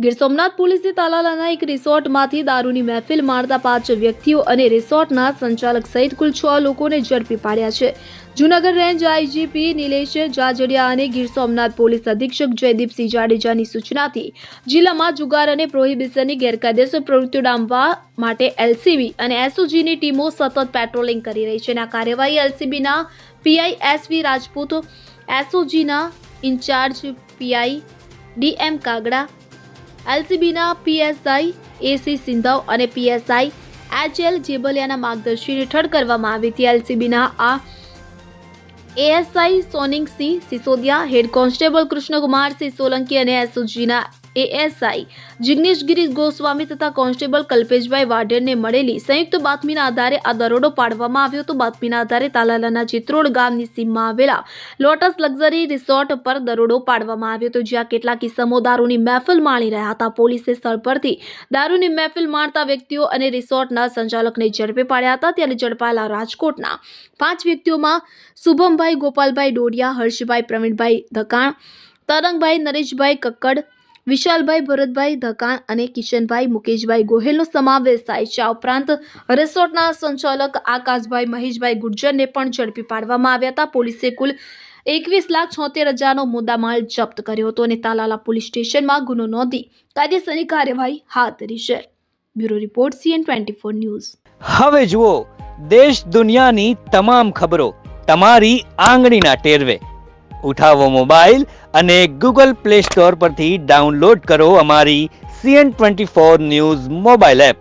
ગીર સોમનાથ પોલીસે તાલાલાના એક રિસોર્ટમાંથી દારૂની મહેફિલ માણતા 5 વ્યક્તિઓ અને રિસોર્ટના સંચાલક સહિત કુલ 6 લોકોને ઝડપી પાડ્યા છે. જૂનાગઢ રેન્જ આઈજીપી નિલેશ જાજડિયા અને ગીર સોમનાથ પોલીસ અધિક્ષક જયદીપસિંહ જાડેજાની સૂચનાથી જિલ્લામાં જુગાર અને પ્રોહિબિશનની ગેરકાયદેસર પ્રવૃત્તિઓ ડામવા માટે એલસીબી અને એસઓજીની ટીમો સતત પેટ્રોલિંગ કરી રહી છે. આ કાર્યવાહી એલસીબીના પીઆઈ એસવી રાજપૂત, એસઓજીના ઇન્ચાર્જ પીઆઈ ડીએમ કાગડા, એલસીબીના પીએસઆઈ એસી સિંધવ અને પીએસઆઈ એચએલ જેબલિયાના માર્ગદર્શન હેઠળ કરવામાં આવી હતી. એલસીબીના આ ASI Soningsinh Sisodiya, head constable Krishnakumarsinh Solanki અને એસઓજીના એએસઆઈ જિગ્નેશગીરી ગોસ્વામી તથા કોન્સ્ટેબલ કલ્પેશભાઈ વાઢેરને મળેલી સંયુક્ત બાતમીના આધારે આ દરોડો પાડવામાં આવ્યો હતો. બાતમીના આધારે તાલાલાના ચિત્રોડ ગામની સીમમાં આવેલા લોટસ લક્ઝરી રિસોર્ટ પર દરોડો પાડવામાં આવ્યો હતો, જ્યાં કેટલાક ઇસમો દારૂની મહેફિલ માણી રહ્યા હતા. પોલીસે સ્થળ પરથી દારૂની મહેફિલ માણતા વ્યક્તિઓ અને રિસોર્ટના સંચાલકને ઝડપી પાડ્યા હતા. ત્યારે ઝડપાયેલા રાજકોટના 5 વ્યક્તિઓમાં શુભમભાઈ ગોપાલભાઈ ડોડિયા, હર્ષભાઈ પ્રવીણભાઈ ધકાણ, તરંગભાઈ નરેશભાઈ કક્કડ, વિશાલભાઈ ભરતભાઈ ધકાણ અને કિશનભાઈ મુકેશભાઈ ગોહેલનો સમાવેશ થાય છે. આ ઉપરાંત રિસોર્ટના સંચાલક આકાશભાઈ મહેશભાઈ ગુર્જરને પણ ઝડપી પાડવામાં આવ્યા હતા. પોલીસે કુલ 21,76,000નો મુદ્દામાલ જપ્ત કર્યો હતો અને તાલાલા પોલીસ સ્ટેશનમાં ગુનો નોંધી કાયદેસરની કાર્યવાહી હાથ ધરી છે. Bureau report CN24 news. હવે જુઓ દેશ દુનિયાની તમામ ખબરો તમારી આંગળીના ટેરવે. ઉઠાવો મોબાઈલ અને ગૂગલ પ્લે સ્ટોર પરથી ડાઉનલોડ કરો અમારી CN24 ન્યૂઝ મોબાઈલ એપ.